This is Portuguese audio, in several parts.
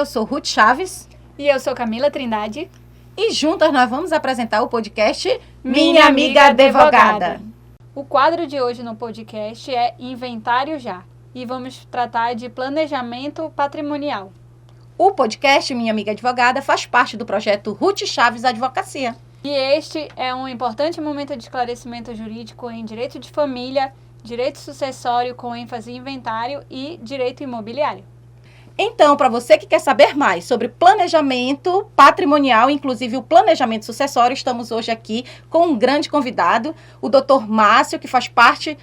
sou Ruth Chaves. E eu sou Camila Trindade. E juntas nós vamos apresentar o podcast Minha Amiga Advogada. O quadro de hoje no podcast é Inventário Já. E vamos tratar de planejamento patrimonial. O podcast Minha Amiga Advogada faz parte do projeto Ruth Chaves Advocacia. E este é um importante momento de esclarecimento jurídico em direito de família, direito sucessório com ênfase em inventário e direito imobiliário. Então, para você que quer saber mais sobre planejamento patrimonial, inclusive o planejamento sucessório, estamos hoje aqui com um grande convidado, o Dr. Márcio, que faz parte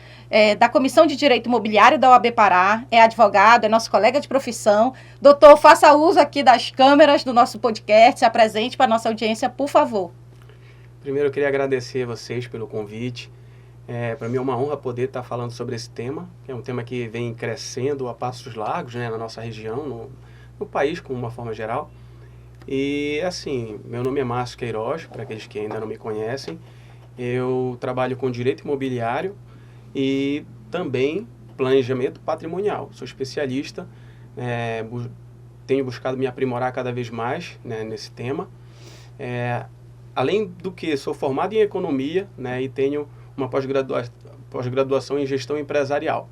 da Comissão de Direito Imobiliário da OAB Pará, é advogado, é nosso colega de profissão. Doutor, faça uso aqui das câmeras do nosso podcast, se apresente para a nossa audiência, por favor. Primeiro, eu queria agradecer a vocês pelo convite. Para mim é uma honra poder estar falando sobre esse tema, que é um tema que vem crescendo a passos largos, né, na nossa região, no país, como uma forma geral. E, assim, meu nome é Márcio Queiroz, para aqueles que ainda não me conhecem. Eu trabalho com direito imobiliário e também planejamento patrimonial. Sou especialista, tenho buscado me aprimorar cada vez mais, né, nesse tema. Além do que, sou formado em economia, né, e tenho uma pós-graduação em gestão empresarial.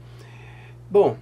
Bom,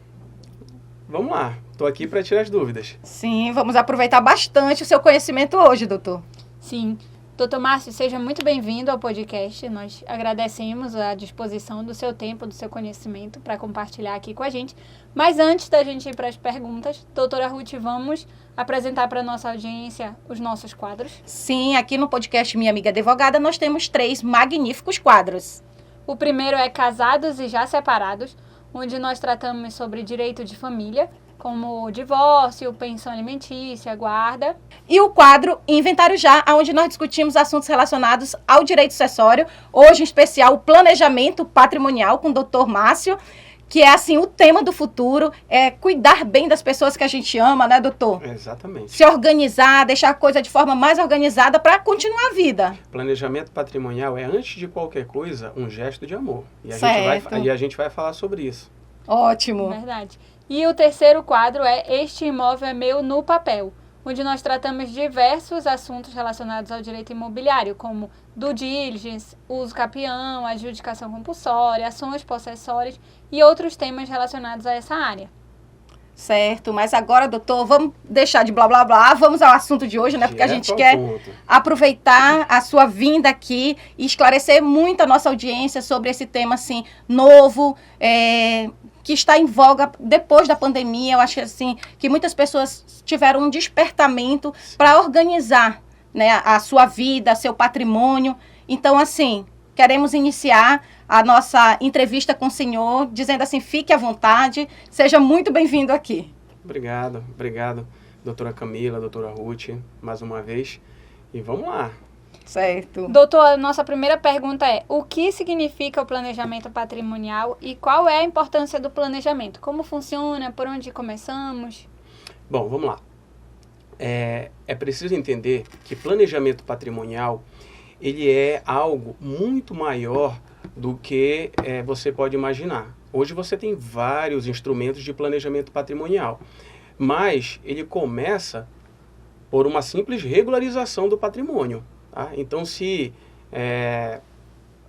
vamos lá. Estou aqui para tirar as dúvidas. Sim, vamos aproveitar bastante o seu conhecimento hoje, doutor. Sim. Doutor Márcio, seja muito bem-vindo ao podcast. Nós agradecemos a disposição do seu tempo, do seu conhecimento para compartilhar aqui com a gente. Mas antes da gente ir para as perguntas, doutora Ruth, vamos apresentar para a nossa audiência os nossos quadros? Sim, aqui no podcast Minha Amiga Advogada nós temos 3 magníficos quadros. O primeiro é Casados e Já Separados, onde nós tratamos sobre direito de família, como divórcio, pensão alimentícia, guarda. E o quadro Inventário Já, onde nós discutimos assuntos relacionados ao direito sucessório, hoje em especial o planejamento patrimonial com o Dr. Márcio, que é assim o tema do futuro, é cuidar bem das pessoas que a gente ama, né, doutor? Exatamente. Se organizar, deixar a coisa de forma mais organizada para continuar a vida. Planejamento patrimonial é, antes de qualquer coisa, um gesto de amor. E a gente vai falar sobre isso. Ótimo. Verdade. E o terceiro quadro é Este Imóvel é Meu no Papel, onde nós tratamos diversos assuntos relacionados ao direito imobiliário, como due diligence, uso capião, adjudicação compulsória, ações possessórias e outros temas relacionados a essa área. Certo, mas agora, doutor, vamos deixar de blá blá blá, vamos ao assunto de hoje, né? Porque a gente quer aproveitar a sua vinda aqui e esclarecer muito a nossa audiência sobre esse tema, assim, novo, que está em voga depois da pandemia. Eu acho assim, que muitas pessoas tiveram um despertamento para organizar, né, a sua vida, seu patrimônio. Então, assim, queremos iniciar a nossa entrevista com o senhor, dizendo assim, fique à vontade, seja muito bem-vindo aqui. Obrigado, doutora Camila, doutora Ruth, mais uma vez. E vamos lá. Certo. Doutor, nossa primeira pergunta é, o que significa o planejamento patrimonial e qual é a importância do planejamento? Como funciona? Por onde começamos? Bom, vamos lá. É preciso entender que planejamento patrimonial, ele é algo muito maior do que você pode imaginar. Hoje você tem vários instrumentos de planejamento patrimonial, mas ele começa por uma simples regularização do patrimônio. Tá? Então, se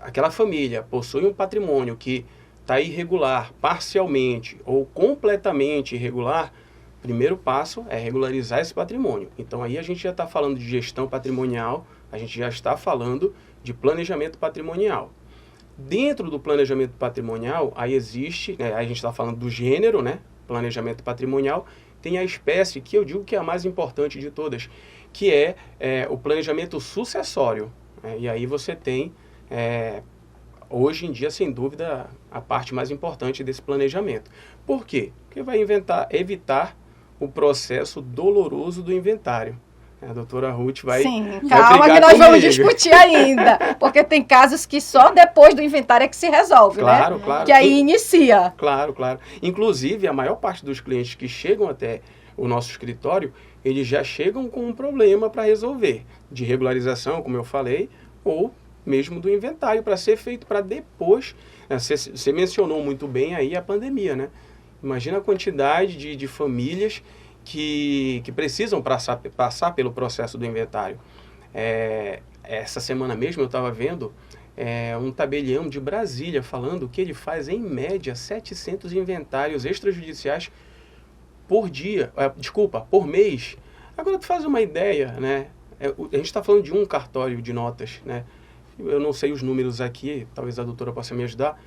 aquela família possui um patrimônio que está irregular, parcialmente ou completamente irregular, o primeiro passo é regularizar esse patrimônio. Então, aí a gente já está falando de gestão patrimonial, a gente já está falando de planejamento patrimonial. Dentro do planejamento patrimonial, aí existe, a gente está falando do gênero, né? Planejamento patrimonial, tem a espécie, que eu digo que é a mais importante de todas, que é o planejamento sucessório. E aí você tem, hoje em dia, sem dúvida, a parte mais importante desse planejamento. Por quê? Porque vai evitar o processo doloroso do inventário. A doutora Ruth vai calma que nós vamos discutir ainda, porque tem casos que só depois do inventário é que se resolve, né? Claro. Que aí inicia. Claro. Inclusive, a maior parte dos clientes que chegam até o nosso escritório, eles já chegam com um problema para resolver, de regularização, como eu falei, ou mesmo do inventário, para ser feito para depois. Você mencionou muito bem aí a pandemia, né? Imagina a quantidade de famílias que precisam passar pelo processo do inventário. Essa semana mesmo eu estava vendo um tabelião de Brasília falando que ele faz, em média, 700 inventários extrajudiciais por dia, por mês. Agora, tu faz uma ideia, né? A gente está falando de um cartório de notas, né? Eu não sei os números aqui, talvez a doutora possa me ajudar,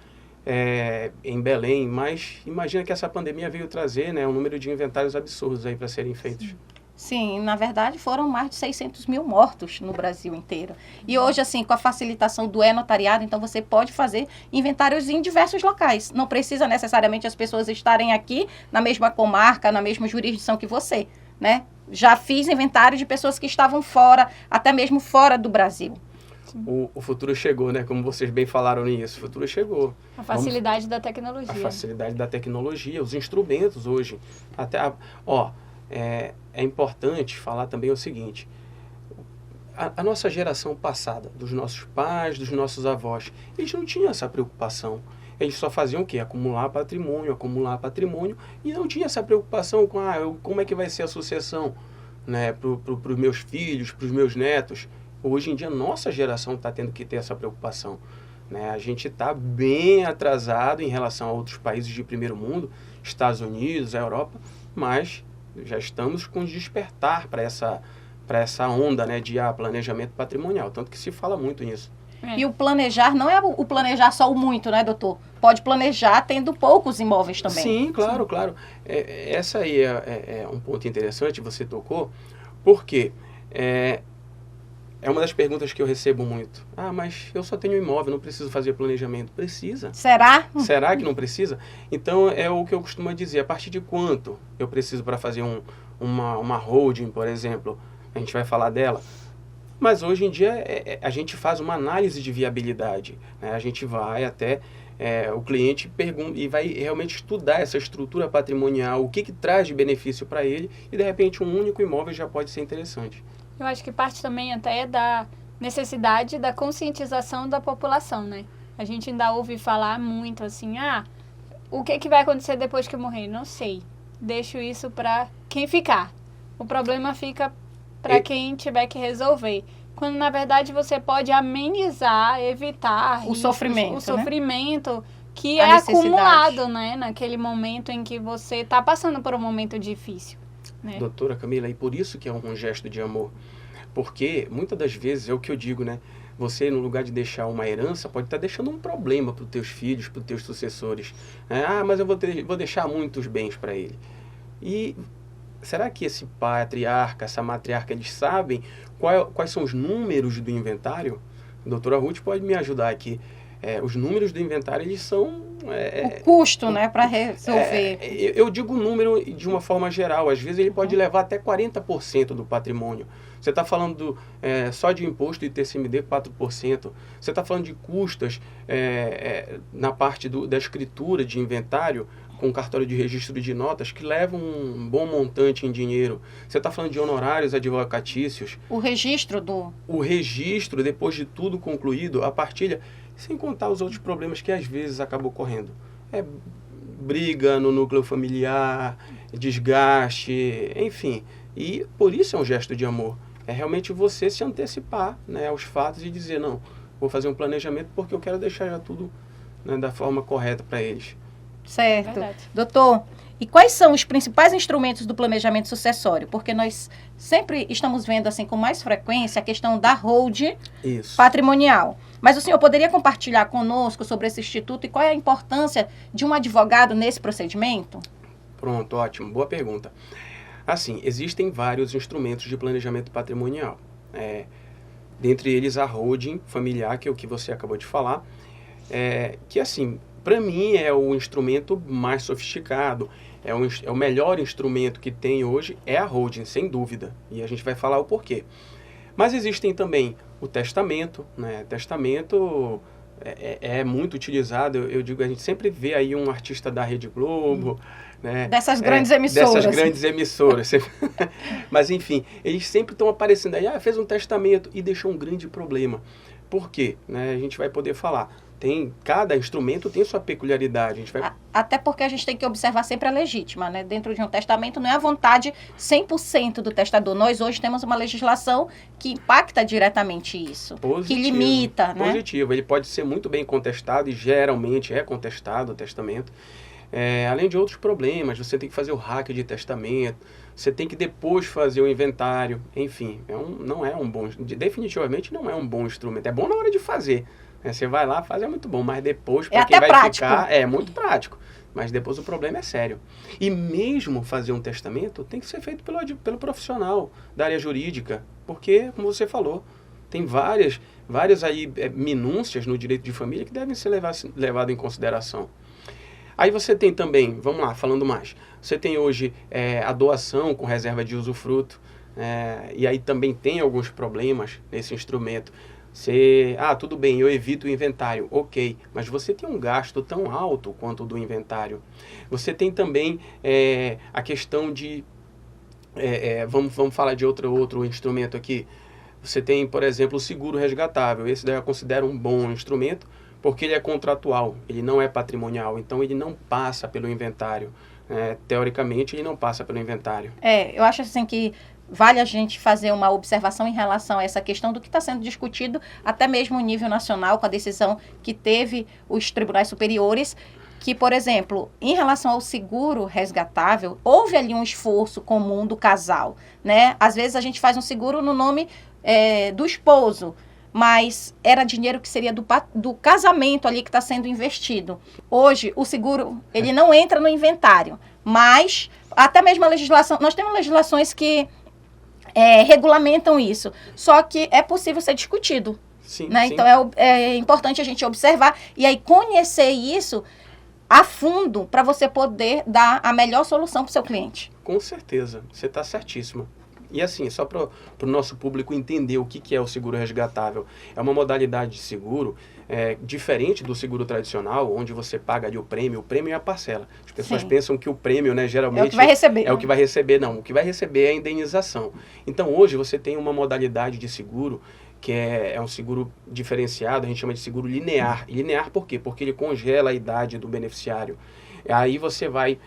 em Belém, mas imagina que essa pandemia veio trazer, né, um número de inventários absurdos aí para serem feitos. Sim, na verdade foram mais de 600 mil mortos no Brasil inteiro. E hoje, assim, com a facilitação do e-notariado, então você pode fazer inventários em diversos locais. Não precisa necessariamente as pessoas estarem aqui na mesma comarca, na mesma jurisdição que você, né? Já fiz inventário de pessoas que estavam fora, até mesmo fora do Brasil. O futuro chegou, né? Como vocês bem falaram nisso, o futuro chegou. A facilidade da tecnologia. A facilidade da tecnologia, os instrumentos hoje. É importante falar também o seguinte, a nossa geração passada, dos nossos pais, dos nossos avós, eles não tinham essa preocupação. Eles só faziam o quê? Acumular patrimônio, e não tinha essa preocupação com como é que vai ser a sucessão, né, para os meus filhos, para os meus netos. Hoje em dia, nossa geração está tendo que ter essa preocupação, né? A gente está bem atrasado em relação a outros países de primeiro mundo, Estados Unidos, a Europa, mas já estamos com despertar para essa onda, né, de planejamento patrimonial, tanto que se fala muito nisso. E o planejar não é o planejar só o muito, né, doutor? Pode planejar tendo poucos imóveis também. Sim, claro, claro. Essa aí é um ponto interessante, você tocou, porque é uma das perguntas que eu recebo muito. Mas eu só tenho imóvel, não preciso fazer planejamento. Precisa. Será? Será que não precisa? Então, é o que eu costumo dizer. A partir de quanto eu preciso para fazer uma holding, por exemplo? A gente vai falar dela. Mas hoje em dia, a gente faz uma análise de viabilidade, né? A gente vai até o cliente pergunta e vai realmente estudar essa estrutura patrimonial, o que traz de benefício para ele, e de repente um único imóvel já pode ser interessante. Eu acho que parte também até da necessidade da conscientização da população, né? A gente ainda ouve falar muito assim, o que vai acontecer depois que eu morrer? Não sei. Deixo isso para quem ficar. O problema fica para quem tiver que resolver. Quando, na verdade, você pode amenizar, evitar o sofrimento, sofrimento que é acumulado, né? Naquele momento em que você está passando por um momento difícil. Né? Doutora Camila, e por isso que é um gesto de amor. Porque, muitas das vezes, é o que eu digo, né? Você, no lugar de deixar uma herança, pode estar deixando um problema para os teus filhos, para os teus sucessores. Mas eu vou deixar muitos bens para ele. E será que esse patriarca, essa matriarca, eles sabem quais são os números do inventário? A doutora Ruth pode me ajudar aqui. Os números do inventário, eles são... o custo, né, para resolver. Eu digo o número de uma forma geral. Às vezes ele pode levar até 40% do patrimônio. Você está falando só de imposto e TCMD, 4%. Você está falando de custas na parte da escritura de inventário, com cartório de registro de notas, que levam um bom montante em dinheiro. Você está falando de honorários advocatícios. O registro, depois de tudo concluído, a partilha, sem contar os outros problemas que às vezes acabam ocorrendo. Briga no núcleo familiar, desgaste, enfim. E por isso é um gesto de amor. É realmente você se antecipar, né, aos fatos e dizer, não, vou fazer um planejamento porque eu quero deixar já tudo, né, da forma correta para eles. Certo. Verdade. Doutor, e quais são os principais instrumentos do planejamento sucessório? Porque nós sempre estamos vendo assim com mais frequência a questão da holding patrimonial. Mas o senhor poderia compartilhar conosco sobre esse instituto e qual é a importância de um advogado nesse procedimento? Pronto, ótimo. Boa pergunta. Assim, existem vários instrumentos de planejamento patrimonial. Dentre eles a holding familiar, que é o que você acabou de falar, que assim... Para mim, é o instrumento mais sofisticado, é o melhor instrumento que tem hoje, é a holding, sem dúvida. E a gente vai falar o porquê. Mas existem também o testamento, né? Testamento é muito utilizado. Eu digo, a gente sempre vê aí um artista da Rede Globo, né? Dessas grandes emissoras. Dessas grandes emissoras. Mas, enfim, eles sempre estão aparecendo aí, fez um testamento e deixou um grande problema. Por quê? Né? A gente vai poder falar. Cada instrumento tem sua peculiaridade. A gente vai... Até porque a gente tem que observar sempre a legítima, né? Dentro de um testamento não é a vontade 100% do testador. Nós hoje temos uma legislação que impacta diretamente isso, positivo, que limita, né? Positivo. Ele pode ser muito bem contestado e geralmente é contestado o testamento. Além de outros problemas, você tem que fazer o hack de testamento, você tem que depois fazer o inventário, enfim, definitivamente não é um bom instrumento. É bom na hora de fazer. Você vai lá, faz, é muito bom, mas depois, para quem vai prático. Ficar, é muito prático. Mas depois o problema é sério. E mesmo fazer um testamento tem que ser feito pelo profissional da área jurídica, porque, como você falou, tem várias aí, minúcias no direito de família que devem ser levadas em consideração. Aí você tem também, vamos lá, falando mais, você tem hoje a doação com reserva de usufruto, e aí também tem alguns problemas nesse instrumento. Tudo bem, eu evito o inventário, ok, mas você tem um gasto tão alto quanto o do inventário. Você tem também a questão de, vamos falar de outro instrumento aqui. Você tem, por exemplo, o seguro resgatável. Esse daí eu considero um bom instrumento, porque ele é contratual, ele não é patrimonial, então ele não passa pelo inventário. Teoricamente, ele não passa pelo inventário. Eu acho assim que vale a gente fazer uma observação em relação a essa questão do que está sendo discutido, até mesmo no nível nacional, com a decisão que teve os tribunais superiores, que, por exemplo, em relação ao seguro resgatável, houve ali um esforço comum do casal, né? Às vezes a gente faz um seguro no nome do esposo, mas era dinheiro que seria do casamento ali que está sendo investido. Hoje, o seguro, ele não entra no inventário, mas até mesmo a legislação, nós temos legislações que regulamentam isso, só que é possível ser discutido. Sim, né? Sim. Então, é importante a gente observar e aí conhecer isso a fundo para você poder dar a melhor solução para o seu cliente. Com certeza, você está certíssima. E assim, só para o nosso público entender o que é o seguro resgatável. É uma modalidade de seguro diferente do seguro tradicional, onde você paga ali o prêmio é a parcela. As pessoas pensam que o prêmio, né, geralmente... É o que vai receber. É o que vai receber, não. O que vai receber é a indenização. Então, hoje, você tem uma modalidade de seguro que é um seguro diferenciado, a gente chama de seguro linear. E linear por quê? Porque ele congela a idade do beneficiário. Aí você vai...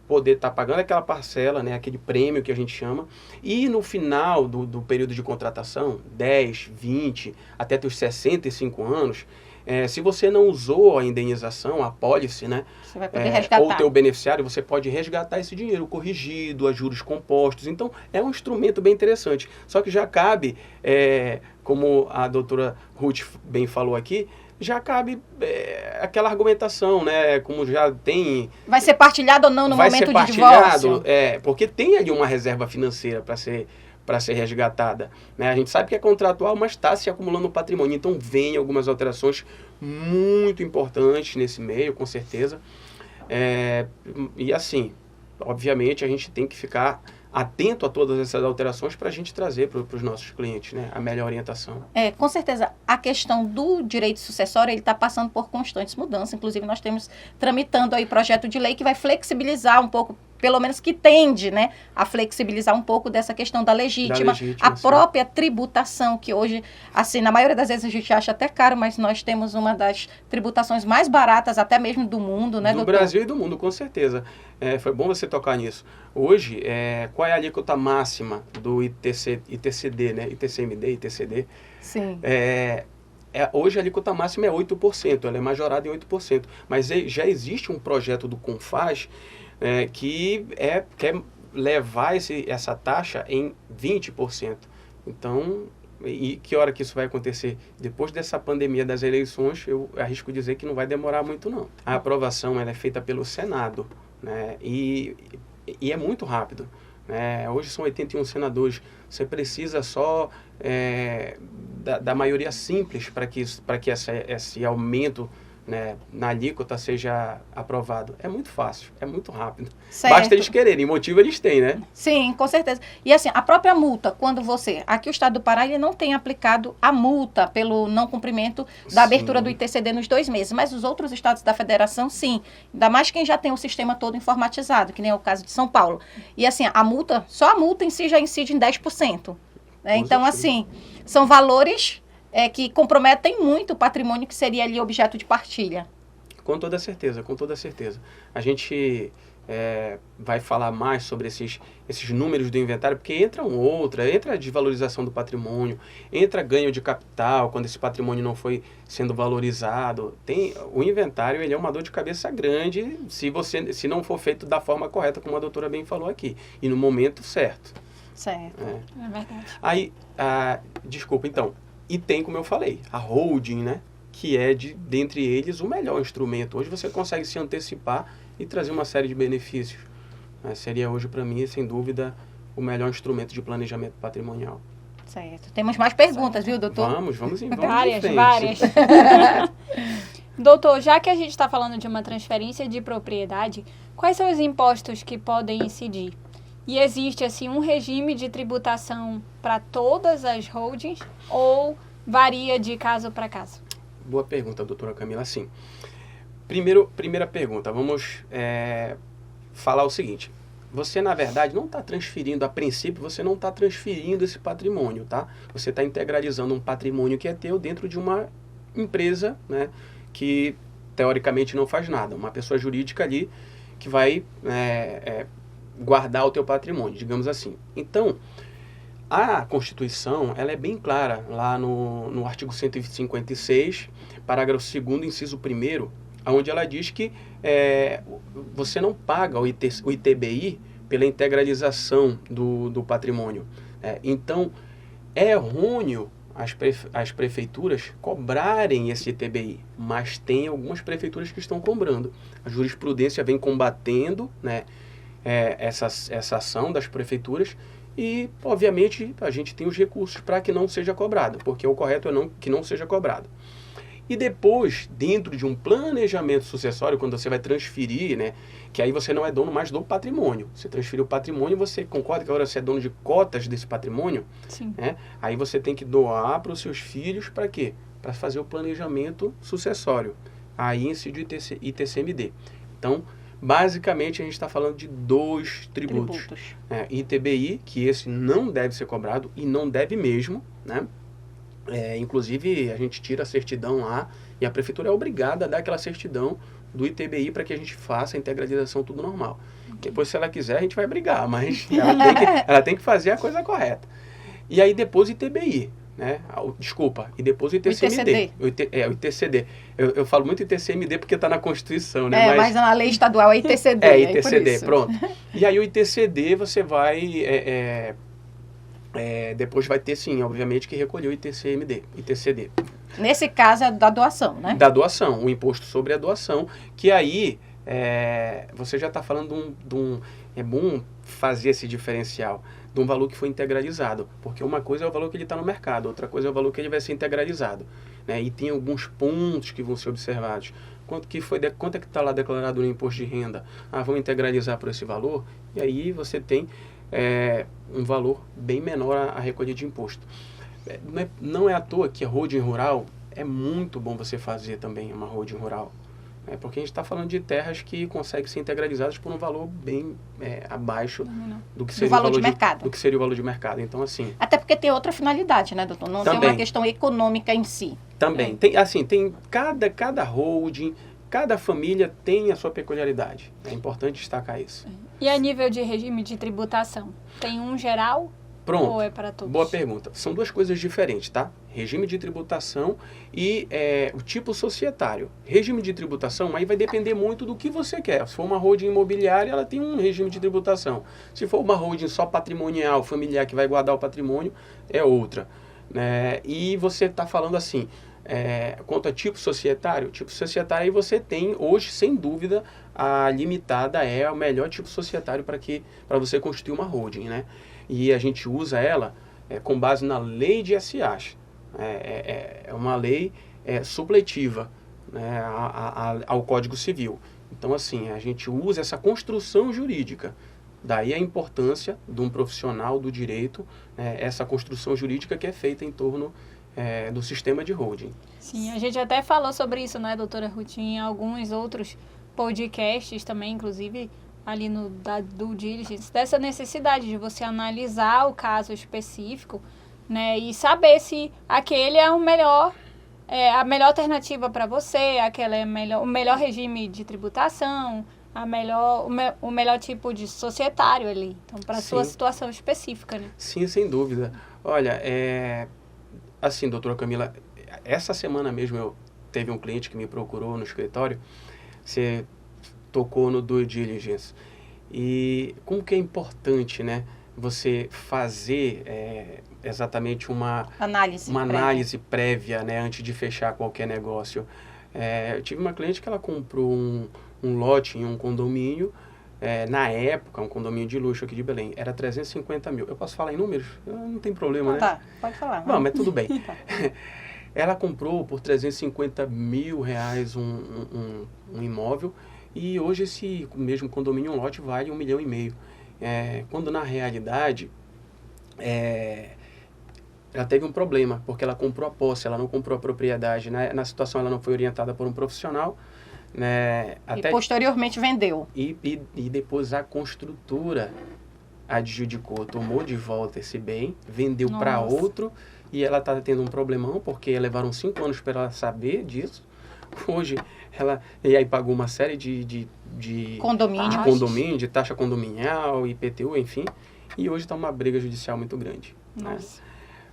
poder estar pagando aquela parcela, né, aquele prêmio que a gente chama, e no final do período de contratação, 10, 20, até os 65 anos, se você não usou a indenização, a apólice, né, você vai poder resgatar. Ou o teu beneficiário, você pode resgatar esse dinheiro corrigido, a juros compostos. Então, é um instrumento bem interessante. Só que já cabe, como a doutora Ruth bem falou aqui, já cabe aquela argumentação, né? Como já tem... Vai ser partilhado ou não no momento de divórcio? Porque tem ali uma reserva financeira para ser resgatada. Né? A gente sabe que é contratual, mas está se acumulando um patrimônio. Então, vem algumas alterações muito importantes nesse meio, com certeza. E assim, obviamente, a gente tem que ficar atento a todas essas alterações para a gente trazer para os nossos clientes, né, a melhor orientação. Com certeza, a questão do direito sucessório, ele está passando por constantes mudanças. Inclusive, nós temos tramitando aí projeto de lei que vai flexibilizar um pouco, pelo menos que tende, né, a flexibilizar um pouco dessa questão da legítima, a própria tributação, que hoje, assim, na maioria das vezes a gente acha até caro, mas nós temos uma das tributações mais baratas, até mesmo do mundo, né, do Brasil e do mundo, com certeza. Foi bom você tocar nisso. Hoje, qual é a alíquota máxima do ITCD, né, ITCMD, ITCD? Sim. Hoje a alíquota máxima é 8%, ela é majorada em 8%, mas já existe um projeto do CONFAZ que quer levar essa taxa em 20%. Então, e que hora que isso vai acontecer? Depois dessa pandemia das eleições, eu arrisco dizer que não vai demorar muito, não. A aprovação ela é feita pelo Senado, né? E é muito rápido. Hoje são 81 senadores. Você precisa só da maioria simples para que esse aumento, né, na alíquota seja aprovado. É muito fácil, é muito rápido. Certo. Basta eles quererem, motivo eles têm, né? Sim, com certeza. E assim, a própria multa, quando aqui o Estado do Pará, ele não tem aplicado a multa pelo não cumprimento da abertura do ITCD nos 2 meses, mas os outros estados da federação, sim. Ainda mais quem já tem o sistema todo informatizado, que nem é o caso de São Paulo. E assim, só a multa em si já incide em 10%. Né? Então, assim, são valores que comprometem muito o patrimônio que seria ali objeto de partilha. Com toda certeza, com toda certeza. A gente vai falar mais sobre esses números do inventário, porque entra a desvalorização do patrimônio, entra ganho de capital, quando esse patrimônio não foi sendo valorizado. O inventário, ele é uma dor de cabeça grande se não for feito da forma correta, como a doutora bem falou aqui, e no momento certo. Certo, é verdade. Aí, desculpa, então, e tem, como eu falei, a holding, né? Que é, dentre eles, o melhor instrumento. Hoje você consegue se antecipar e trazer uma série de benefícios. Seria hoje, para mim, sem dúvida, o melhor instrumento de planejamento patrimonial. Certo. Temos mais perguntas, viu, doutor? Vamos em várias. Doutor, já que a gente está falando de uma transferência de propriedade, quais são os impostos que podem incidir? E existe, assim, um regime de tributação para todas as holdings ou varia de caso para caso? Boa pergunta, doutora Camila. Sim. Primeira pergunta, vamos falar o seguinte. Você, na verdade, não está transferindo, a princípio, você não está transferindo esse patrimônio, tá? Você está integralizando um patrimônio que é teu dentro de uma empresa, né, que, teoricamente, não faz nada. Uma pessoa jurídica ali que vai guardar o teu patrimônio, digamos assim. Então, a Constituição, ela é bem clara lá no artigo 156, parágrafo 2º, inciso 1º, onde ela diz que você não paga o ITBI pela integralização do patrimônio. Então, é errôneo as prefeituras cobrarem esse ITBI, mas tem algumas prefeituras que estão cobrando. A jurisprudência vem combatendo, né, essa ação das prefeituras. E, obviamente, a gente tem os recursos para que não seja cobrado, porque o correto é que não seja cobrado. E depois, dentro de um planejamento sucessório, quando você vai transferir, né, que aí você não é dono mais do patrimônio. Você transferiu o patrimônio, você concorda que agora você é dono de cotas desse patrimônio? Sim. Né? Aí você tem que doar para os seus filhos para quê? Para fazer o planejamento sucessório. Aí incide o ITCMD. Então, basicamente, a gente está falando de 2 tributos. ITBI, que esse não deve ser cobrado e não deve mesmo, né? Inclusive, a gente tira a certidão lá e a prefeitura é obrigada a dar aquela certidão do ITBI para que a gente faça a integralização tudo normal. Depois, se ela quiser, a gente vai brigar, mas ela tem que fazer a coisa correta. E aí, depois o ITBI. Né? Desculpa, e depois o ITCMD. O ITCD. Eu falo muito ITCMD porque está na Constituição, né? Mas na lei estadual é ITCD. ITCD, pronto. E aí o ITCD você vai... depois vai ter, sim, obviamente, que recolher o ITCD. Nesse caso é da doação, né? Da doação, o imposto sobre a doação, que aí você já está falando é bom fazer esse diferencial de um valor que foi integralizado, porque uma coisa é o valor que ele está no mercado, outra coisa é o valor que ele vai ser integralizado, né? E tem alguns pontos que vão ser observados. Quanto é que está lá declarado no imposto de renda? Vamos integralizar por esse valor, e aí você tem um valor bem menor a recolher de imposto. Não é à toa que a holding rural é muito bom você fazer também uma holding rural. Porque a gente está falando de terras que conseguem ser integralizadas por um valor bem abaixo do que seria o valor de mercado. Do que seria o valor de mercado. Então, assim... Até porque tem outra finalidade, né, doutor? Não também, tem uma questão econômica em si. Também. Tem cada holding, cada família tem a sua peculiaridade. É importante destacar isso. E a nível de regime de tributação? Tem um geral? Pronto. Ou é para todos? Boa pergunta. São duas coisas diferentes, tá? Regime de tributação e o tipo societário. Regime de tributação, aí vai depender muito do que você quer. Se for uma holding imobiliária, ela tem um regime de tributação. Se for uma holding só patrimonial, familiar, que vai guardar o patrimônio, é outra. E você está falando assim, quanto a tipo societário, aí você tem, hoje, sem dúvida, a limitada é o melhor tipo societário para você constituir uma holding, né? E a gente usa ela com base na lei de SAs. É uma lei supletiva, né, ao Código Civil. Então, assim, a gente usa essa construção jurídica. Daí a importância de um profissional do direito, essa construção jurídica que é feita em torno do sistema de holding. Sim, a gente até falou sobre isso, né, doutora Ruth, em alguns outros podcasts também, inclusive ali da due diligence, dessa necessidade de você analisar o caso específico né? E saber se aquele é o melhor, a melhor alternativa para você, aquele é o melhor regime de tributação, o melhor tipo de societário ali. Então, para a sua situação específica, né? Sim, sem dúvida. Olha, assim, doutora Camila, essa semana mesmo teve um cliente que me procurou no escritório, você tocou no due diligence. E como que é importante, né, você fazer exatamente uma análise prévia, né, antes de fechar qualquer negócio. Eu tive uma cliente que ela comprou um lote em um condomínio, na época, um condomínio de luxo aqui de Belém, era 350 mil. Eu posso falar em números? Não tem problema, né? Tá, pode falar. Não, mas tudo bem. Tá. Ela comprou por 350 mil reais um imóvel e hoje esse mesmo condomínio, um lote, vale 1,5 milhão. Quando na realidade, ela teve um problema, porque ela comprou a posse, ela não comprou a propriedade. Na situação, ela não foi orientada por um profissional. Né, e posteriormente vendeu. E depois a construtora adjudicou, tomou de volta esse bem, vendeu para outro, e ela está tendo um problemão, porque levaram 5 anos para ela saber disso. Hoje, e aí pagou uma série de condomínio, de taxa condominial, IPTU, enfim, e hoje está uma briga judicial muito grande. Né?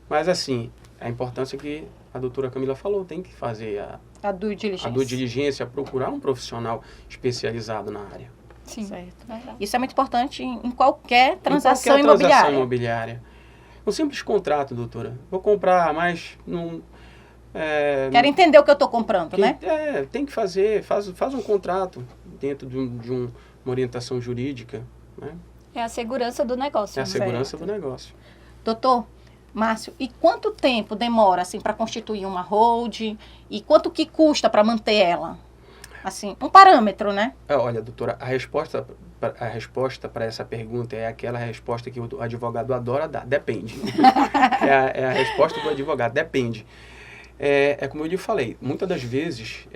Mas assim, a importância que a doutora Camila falou, tem que fazer a due diligência, procurar um profissional especializado na área. Sim. Certo. Isso é muito importante em qualquer transação imobiliária. Um simples contrato, doutora. Vou comprar, mas não... Quero entender o que eu estou comprando, né? Tem que fazer, faz um contrato dentro de uma orientação jurídica. Né? É a segurança do negócio. É a segurança do negócio. Doutor Márcio, e quanto tempo demora assim para constituir uma holding e quanto que custa para manter ela? Assim, um parâmetro, né? Olha, doutora, a resposta para essa pergunta é aquela resposta que o advogado adora dar. Depende. É a resposta do advogado. Depende. Como eu lhe falei, muitas das vezes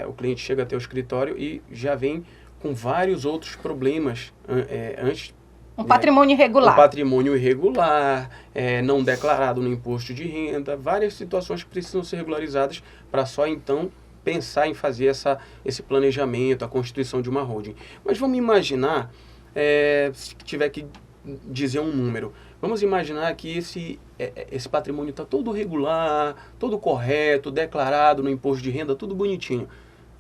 o cliente chega até o escritório e já vem com vários outros problemas antes. Patrimônio irregular. Um patrimônio irregular, não declarado no imposto de renda, várias situações que precisam ser regularizadas para só então pensar em fazer esse planejamento, a constituição de uma holding. Mas vamos imaginar, se tiver que dizer um número, vamos imaginar que esse patrimônio está todo regular, todo correto, declarado no imposto de renda, tudo bonitinho.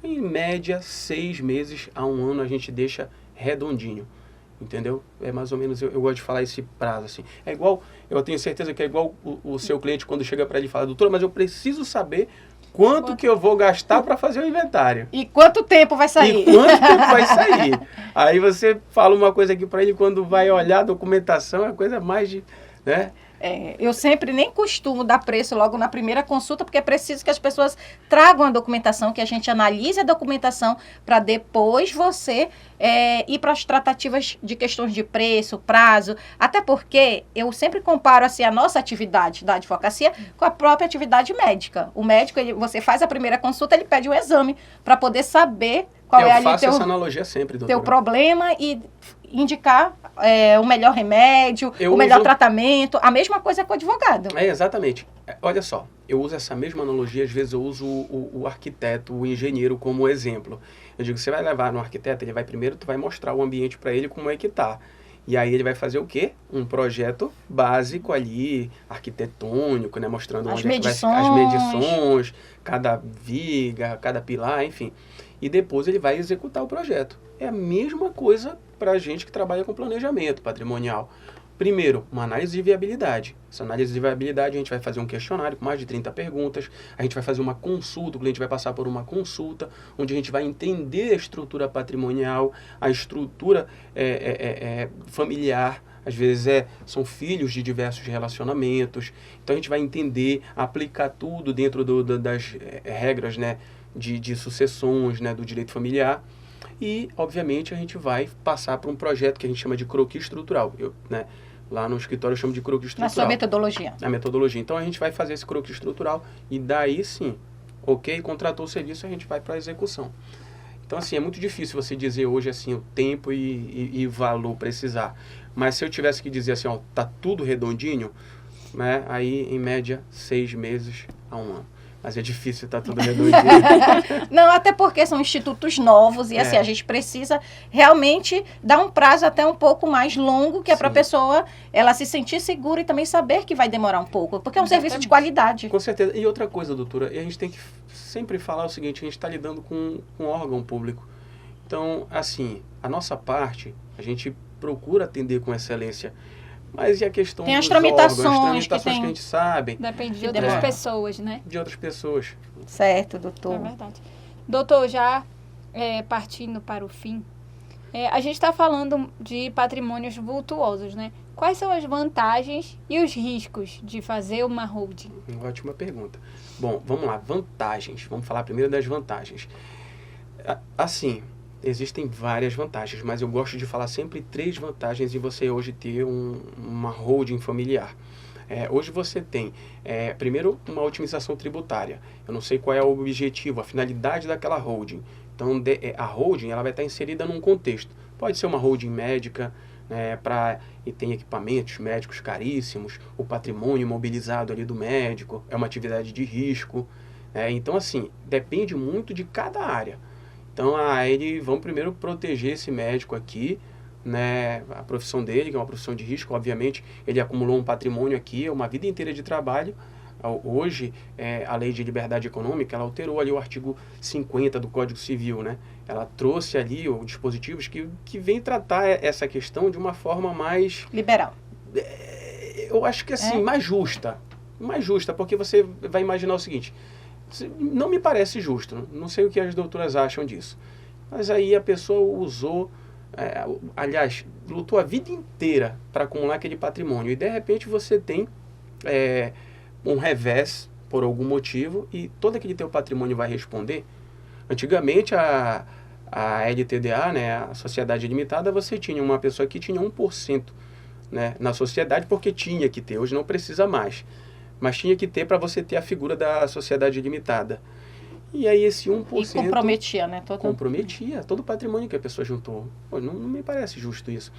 Em média, 6 meses a 1 ano a gente deixa redondinho. Entendeu? É mais ou menos, eu gosto de falar esse prazo, assim. É igual, eu tenho certeza que é igual o seu cliente quando chega para ele e fala, doutora, mas eu preciso saber quanto que eu vou gastar para fazer o inventário. E quanto tempo vai sair. Aí você fala uma coisa aqui para ele, quando vai olhar a documentação, é a coisa mais de... Né? Eu sempre nem costumo dar preço logo na primeira consulta, porque é preciso que as pessoas tragam a documentação, que a gente analise a documentação para depois você ir para as tratativas de questões de preço, prazo, até porque eu sempre comparo assim, a nossa atividade da advocacia com a própria atividade médica. O médico, você faz a primeira consulta, ele pede um exame para poder saber qual é ali faço essa analogia sempre, doutora. Teu problema e indicar o melhor remédio, o melhor tratamento, a mesma coisa com o advogado. Exatamente. Olha só, eu uso essa mesma analogia, às vezes eu uso o arquiteto, o engenheiro como exemplo. Eu digo, você vai levar no arquiteto, ele vai primeiro, tu vai mostrar o ambiente para ele como é que tá. E aí ele vai fazer o quê? Um projeto básico ali, arquitetônico, né? Mostrando onde vai ficar as medições, cada viga, cada pilar, enfim. E depois ele vai executar o projeto. É a mesma coisa para a gente que trabalha com planejamento patrimonial. Primeiro, uma análise de viabilidade. Essa análise de viabilidade, a gente vai fazer um questionário com mais de 30 perguntas, a gente vai fazer uma consulta, o cliente vai passar por uma consulta, onde a gente vai entender a estrutura patrimonial, a estrutura familiar, às vezes são filhos de diversos relacionamentos, então a gente vai entender, aplicar tudo dentro das regras, né, de sucessões, né, do direito familiar. E, obviamente, a gente vai passar para um projeto que a gente chama de croquis estrutural. Lá no escritório eu chamo de croquis estrutural. Na sua metodologia. A metodologia. Então, a gente vai fazer esse croquis estrutural e daí sim, contratou o serviço, a gente vai para a execução. Então, assim, é muito difícil você dizer hoje, assim, o tempo e valor precisar. Mas se eu tivesse que dizer assim, tá tudo redondinho, né? Aí, em média, 6 meses a 1 ano. Mas é difícil, tá tudo redondinho. Não, até porque são institutos novos e assim, a gente precisa realmente dar um prazo até um pouco mais longo, que é para a pessoa ela se sentir segura e também saber que vai demorar um pouco, porque é um serviço de qualidade. Com certeza. E outra coisa, doutora, a gente tem que sempre falar o seguinte, a gente está lidando com um órgão público. Então, assim, a nossa parte, a gente procura atender com excelência. Mas e a questão tem as dos tramitações, órgãos, as tramitações que a gente sabe. Depende de outras pessoas, né? De outras pessoas. Certo, doutor. É verdade. Doutor, já partindo para o fim, a gente está falando de patrimônios vultuosos, né? Quais são as vantagens e os riscos de fazer uma holding? Ótima pergunta. Bom, vamos lá, vantagens. Vamos falar primeiro das vantagens. Assim, existem várias vantagens, mas eu gosto de falar sempre 3 vantagens em você hoje ter uma holding familiar. Hoje você tem, primeiro, uma otimização tributária. Eu não sei qual é o objetivo, a finalidade daquela holding. Então, a holding ela vai estar inserida num contexto. Pode ser uma holding médica, e tem equipamentos médicos caríssimos, o patrimônio imobilizado ali do médico, é uma atividade de risco. Então, assim, depende muito de cada área. Então, vão primeiro proteger esse médico aqui, né, a profissão dele, que é uma profissão de risco, obviamente, ele acumulou um patrimônio aqui, uma vida inteira de trabalho. Hoje, a Lei de Liberdade Econômica, ela alterou ali o artigo 50 do Código Civil, né? Ela trouxe ali os dispositivos que vem tratar essa questão de uma forma mais... liberal. Eu acho que assim, mais justa, porque você vai imaginar o seguinte... Não me parece justo, não sei o que as doutoras acham disso. Mas aí a pessoa usou, aliás, lutou a vida inteira para acumular aquele patrimônio. E de repente você tem um revés por algum motivo e todo aquele teu patrimônio vai responder. Antigamente a LTDA, né, a Sociedade Limitada, você tinha uma pessoa que tinha 1%, né, na sociedade porque tinha que ter, hoje não precisa mais. Mas tinha que ter para você ter a figura da sociedade limitada. E aí esse 1%... E comprometia, né? Comprometia todo o patrimônio que a pessoa juntou. Pô, não me parece justo isso.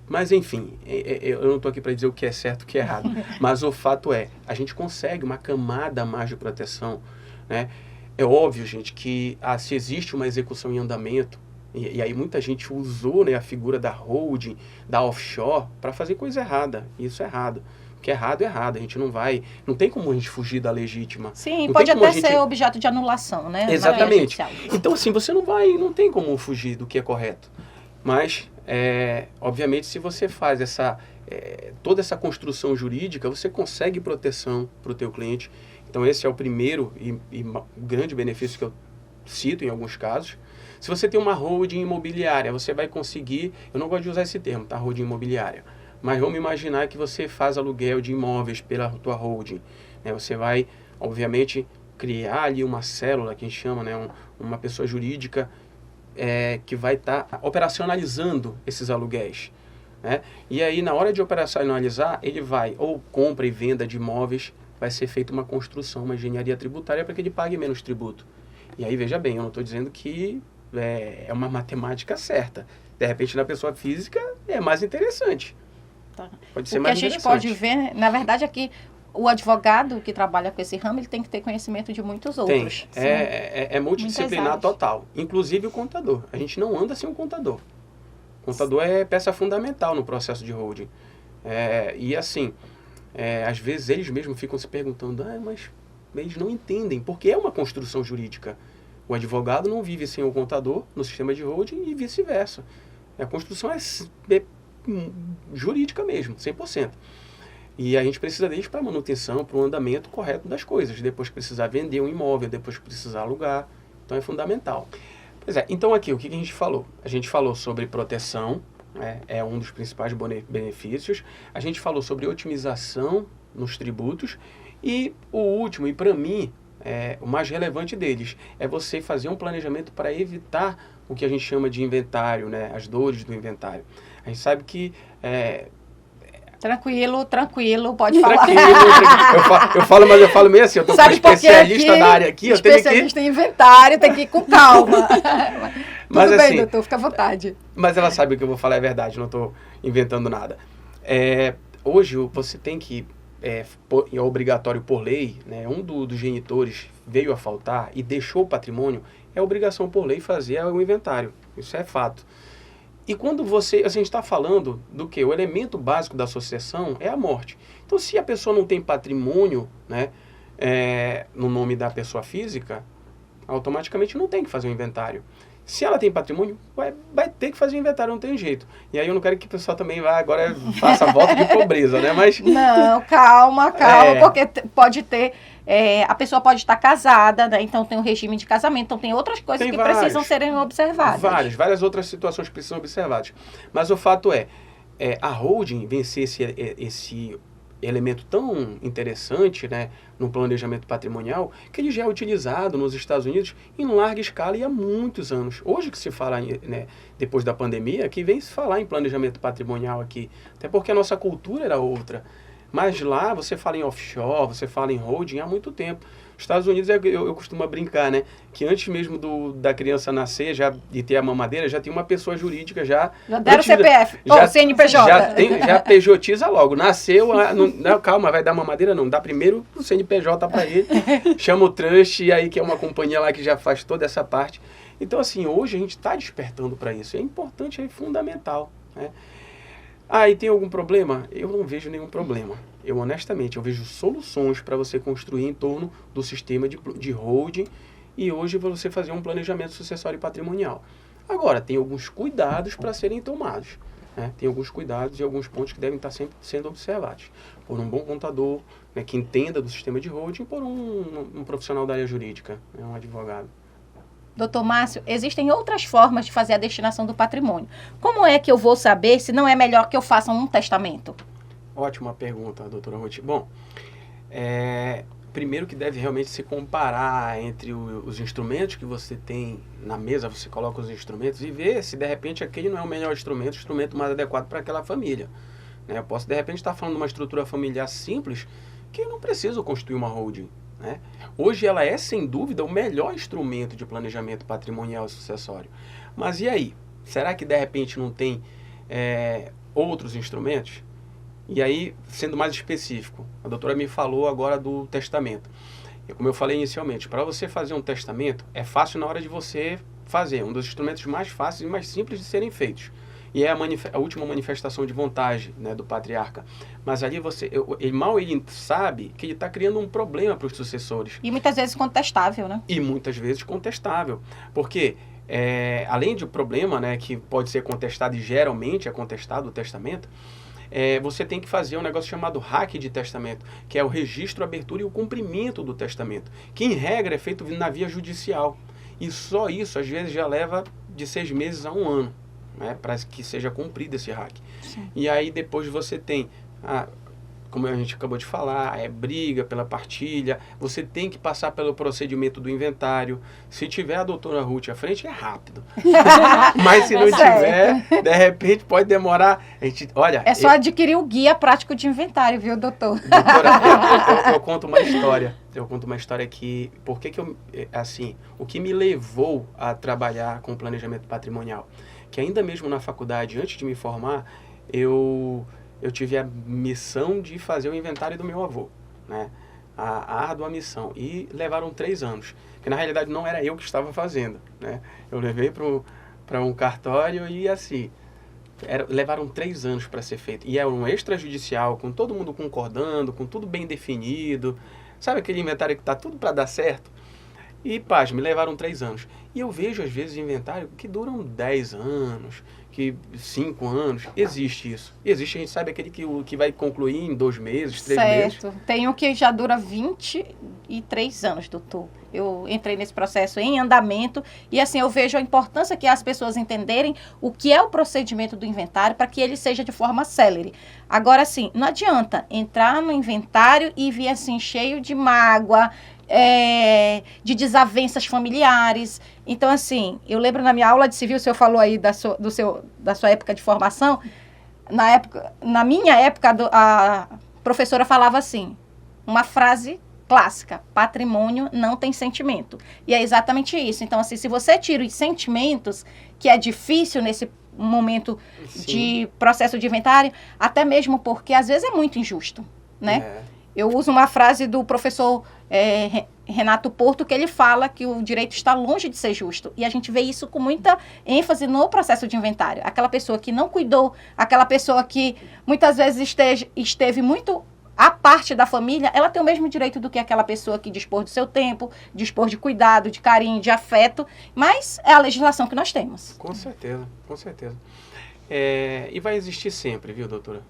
Mas, enfim, eu não estou aqui para dizer o que é certo e o que é errado. Mas o fato a gente consegue uma camada a mais de proteção, né? É óbvio, gente, que se existe uma execução em andamento, e aí muita gente usou, né, a figura da holding, da offshore, para fazer coisa errada. E isso é errado. Que errado é errado, a gente não tem como a gente fugir da legítima. Sim, pode até ser objeto de anulação, né? Exatamente. Então, assim, você não tem como fugir do que é correto. Mas, obviamente, se você faz toda essa construção jurídica, você consegue proteção para o teu cliente. Então, esse é o primeiro e grande benefício que eu cito em alguns casos. Se você tem uma holding imobiliária, você vai conseguir, eu não gosto de usar esse termo, tá? Holding imobiliária. Mas vamos imaginar que você faz aluguel de imóveis pela tua holding. Né? Você vai, obviamente, criar ali uma célula, que a gente chama, né? Uma pessoa jurídica que vai estar operacionalizando esses aluguéis. Né? E aí, na hora de operacionalizar, ele vai, ou compra e venda de imóveis, vai ser feita uma construção, uma engenharia tributária para que ele pague menos tributo. E aí, veja bem, eu não estou dizendo que é uma matemática certa. De repente, na pessoa física, é mais interessante. Pode ser mais interessante. O que a gente pode ver, na verdade, é que o advogado que trabalha com esse ramo, ele tem que ter conhecimento de muitos outros. É multidisciplinar total. Inclusive o contador. A gente não anda sem um contador. O contador é peça fundamental no processo de holding. E assim, às vezes eles mesmos ficam se perguntando, mas eles não entendem, porque é uma construção jurídica. O advogado não vive sem o contador no sistema de holding e vice-versa. A construção é jurídica mesmo, 100%. E a gente precisa deles para manutenção, para o andamento correto das coisas. Depois que precisar vender um imóvel, depois que precisar alugar. Então é fundamental. Pois então aqui, o que a gente falou? A gente falou sobre proteção, é um dos principais benefícios. A gente falou sobre otimização nos tributos. E o último, e para mim, o mais relevante deles, é você fazer um planejamento para evitar o que a gente chama de inventário, né? As dores do inventário. A gente sabe que... Tranquilo, pode falar. Eu falo, mas eu falo meio assim, eu estou como especialista da área aqui. Especialista em inventário, tem que ir com calma. Mas, Tudo bem, assim, doutor, fica à vontade. Mas ela sabe que eu vou falar é verdade, não estou inventando nada. Hoje você tem que é obrigatório por lei, né, um dos genitores veio a faltar e deixou o patrimônio, é obrigação por lei fazer o inventário. Isso é fato. E quando a gente está falando do que? O elemento básico da sucessão é a morte. Então, se a pessoa não tem patrimônio, né, no nome da pessoa física, automaticamente não tem que fazer o inventário. Se ela tem patrimônio, vai ter que fazer o inventário, não tem jeito. E aí eu não quero que o pessoal também vá agora faça a volta de pobreza, né? Mas não, calma, porque pode ter... a pessoa pode estar casada, né? Então tem um regime de casamento, então tem outras coisas que precisam serem observadas. Várias outras situações que precisam ser observadas. Mas o fato a holding vencer esse elemento tão interessante, né, no planejamento patrimonial, que ele já é utilizado nos Estados Unidos em larga escala e há muitos anos. Hoje que se fala, né, depois da pandemia, que vem se falar em planejamento patrimonial aqui, até porque a nossa cultura era outra. Mas lá você fala em offshore, você fala em holding há muito tempo. Os Estados Unidos, eu costumo brincar, né? Que antes mesmo da criança nascer, de ter a mamadeira, já tem uma pessoa jurídica já deram o CPF, ou CNPJ. Já pejotiza logo. Nasceu, não, calma, vai dar mamadeira não. Dá primeiro o CNPJ para ele, chama o trust, e aí que é uma companhia lá que já faz toda essa parte. Então, assim, hoje a gente está despertando para isso. É importante, é fundamental, né? E tem algum problema? Eu não vejo nenhum problema. Honestamente, eu vejo soluções para você construir em torno do sistema de holding e hoje você fazer um planejamento sucessório e patrimonial. Agora, tem alguns cuidados para serem tomados, né? Tem alguns cuidados e alguns pontos que devem estar sempre sendo observados por um bom contador, né, que entenda do sistema de holding, por um profissional da área jurídica, né, um advogado. Doutor Márcio, existem outras formas de fazer a destinação do patrimônio. Como é que eu vou saber se não é melhor que eu faça um testamento? Ótima pergunta, doutora Ruth. Bom, primeiro que deve realmente se comparar entre os instrumentos que você tem na mesa, você coloca os instrumentos e ver se de repente aquele não é o melhor instrumento, o instrumento mais adequado para aquela família, né? Eu posso de repente estar falando de uma estrutura familiar simples que eu não preciso construir uma holding, né? Hoje ela é, sem dúvida, o melhor instrumento de planejamento patrimonial e sucessório. Mas e aí? Será que, de repente, não tem outros instrumentos? E aí, sendo mais específico, a doutora me falou agora do testamento. E como eu falei inicialmente, para você fazer um testamento, é fácil na hora de você fazer. Um dos instrumentos mais fáceis e mais simples de serem feitos. E é a última manifestação de vontade, né, do patriarca. Mas ali ele sabe que ele está criando um problema para os sucessores. E muitas vezes contestável, né? E muitas vezes contestável. Porque, além do problema, né, que pode ser contestado e geralmente é contestado o testamento, você tem que fazer um negócio chamado hack de testamento, que é o registro, a abertura e o cumprimento do testamento, que em regra é feito na via judicial. E só isso, às vezes, já leva de 6 meses a 1 ano. Né, para que seja cumprido esse hack. Sim. E aí depois você tem, como a gente acabou de falar, briga pela partilha, você tem que passar pelo procedimento do inventário. Se tiver a doutora Ruth à frente, é rápido. Mas se não tiver, de repente pode demorar. É só adquirir o guia prático de inventário, viu, doutor? Doutora, eu conto uma história. Que, o que me levou a trabalhar com planejamento patrimonial? Que ainda mesmo na faculdade, antes de me formar, eu tive a missão de fazer o inventário do meu avô, né? A árdua missão. E levaram 3 anos. Que na realidade não era eu que estava fazendo, né? Eu levei para um cartório e assim, levaram 3 anos para ser feito. E era um extrajudicial, com todo mundo concordando, com tudo bem definido. Sabe aquele inventário que está tudo para dar certo? E, me levaram 3 anos. E eu vejo, às vezes, inventário que duram 10 anos, que 5 anos. Existe isso. Existe, a gente sabe aquele que vai concluir em 2 meses, 3 meses. Certo. Tem o que já dura 23 anos, doutor. Eu entrei nesse processo em andamento e, assim, eu vejo a importância que as pessoas entenderem o que é o procedimento do inventário para que ele seja de forma célere. Agora, assim, não adianta entrar no inventário e vir, assim, cheio de mágoa, de desavenças familiares. Então, assim, eu lembro na minha aula de civil, o senhor falou aí da sua época de formação. Na minha época, a professora falava assim, uma frase clássica: patrimônio não tem sentimento. E é exatamente isso. Então, assim, se você tira os sentimentos, que é difícil nesse momento Sim. de processo de inventário, até mesmo porque às vezes é muito injusto, né? Eu uso uma frase do professor Renato Porto, que ele fala que o direito está longe de ser justo. E a gente vê isso com muita ênfase no processo de inventário. Aquela pessoa que não cuidou, aquela pessoa que muitas vezes esteve muito à parte da família, ela tem o mesmo direito do que aquela pessoa que dispor do seu tempo, dispor de cuidado, de carinho, de afeto, mas é a legislação que nós temos. Com certeza, com certeza. E vai existir sempre, viu, doutora?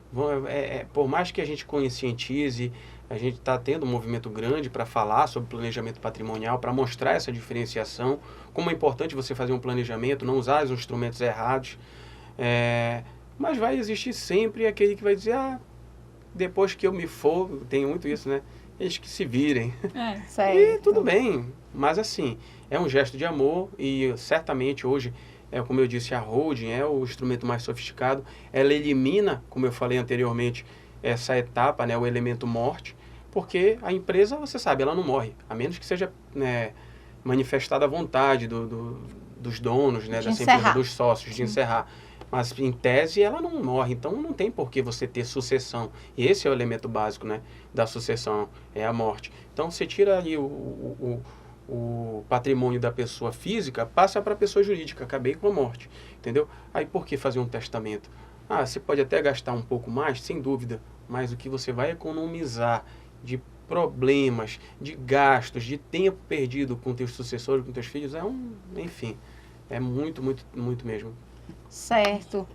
Por mais que a gente conscientize, a gente está tendo um movimento grande para falar sobre planejamento patrimonial, para mostrar essa diferenciação, como é importante você fazer um planejamento, não usar os instrumentos errados, mas vai existir sempre aquele que vai dizer, depois que eu me for, tem muito isso, né? Eles que se virem. E tudo bem, mas assim, é um gesto de amor e certamente hoje, como eu disse, a holding é o instrumento mais sofisticado. Ela elimina, como eu falei anteriormente, essa etapa, né, o elemento morte, porque a empresa, você sabe, ela não morre, a menos que seja manifestada a vontade dos donos, né, dessa empresa, dos sócios, de encerrar. Mas, em tese, ela não morre. Então, não tem por que você ter sucessão. E esse é o elemento básico, né, da sucessão, é a morte. Então, você tira ali o patrimônio da pessoa física, passa para a pessoa jurídica. Acabei com a morte, entendeu? Aí, por que fazer um testamento? Você pode até gastar um pouco mais, sem dúvida. Mas o que você vai economizar de problemas, de gastos, de tempo perdido com teus sucessores, com teus filhos, enfim, é muito, muito, muito mesmo. Certo.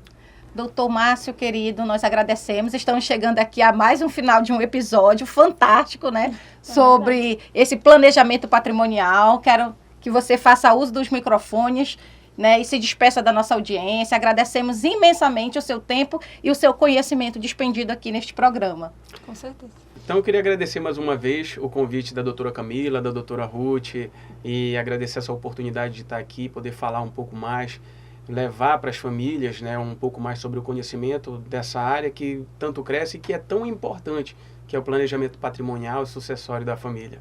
Doutor Márcio, querido, nós agradecemos. Estamos chegando aqui a mais um final de um episódio fantástico, né? Sobre esse planejamento patrimonial. Quero que você faça uso dos microfones, né? E se despeça da nossa audiência. Agradecemos imensamente o seu tempo e o seu conhecimento despendido aqui neste programa. Com certeza. Então, eu queria agradecer mais uma vez o convite da doutora Camila, da doutora Ruth, e agradecer essa oportunidade de estar aqui, poder falar um pouco mais, levar para as famílias, né, um pouco mais sobre o conhecimento dessa área que tanto cresce e que é tão importante, que é o planejamento patrimonial e sucessório da família.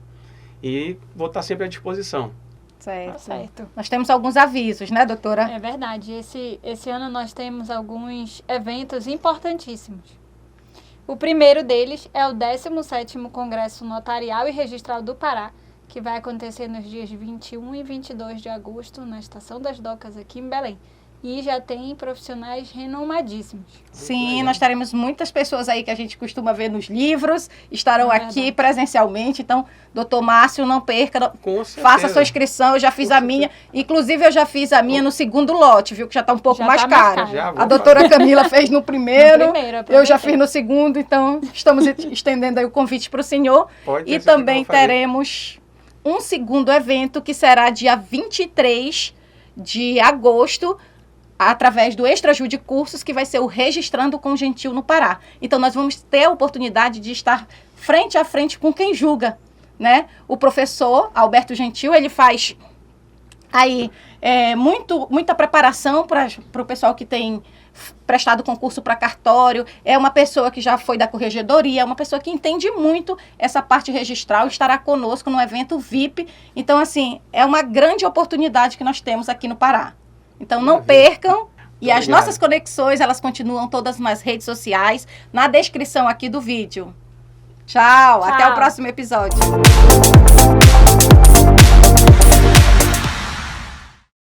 E vou estar sempre à disposição. Certo. Nós temos alguns avisos, né, doutora? É verdade. Esse ano nós temos alguns eventos importantíssimos. O primeiro deles é o 17º Congresso Notarial e Registral do Pará, que vai acontecer nos dias 21 e 22 de agosto, na Estação das Docas, aqui em Belém. E já tem profissionais renomadíssimos. Sim, nós teremos muitas pessoas aí que a gente costuma ver nos livros, estarão aqui presencialmente. Então, doutor Márcio, não perca, faça a sua inscrição, eu já fiz a minha. Inclusive, eu já fiz a minha no segundo lote, viu? Que já está um pouco mais caro. A doutora Camila fez no primeiro, eu já fiz no segundo, então estamos estendendo aí o convite para o senhor. E também teremos um segundo evento que será dia 23 de agosto, através do Extrajude Cursos, que vai ser o Registrando com Gentil no Pará. Então, nós vamos ter a oportunidade de estar frente a frente com quem julga, né? O professor Alberto Gentil, ele faz aí muita preparação para o pessoal que tem prestado concurso para cartório, é uma pessoa que já foi da corregedoria, é uma pessoa que entende muito essa parte registral, estará conosco no evento VIP. Então, assim, é uma grande oportunidade que nós temos aqui no Pará. Então, não percam. E as nossas conexões, elas continuam todas nas redes sociais, na descrição aqui do vídeo. Tchau. Até o próximo episódio.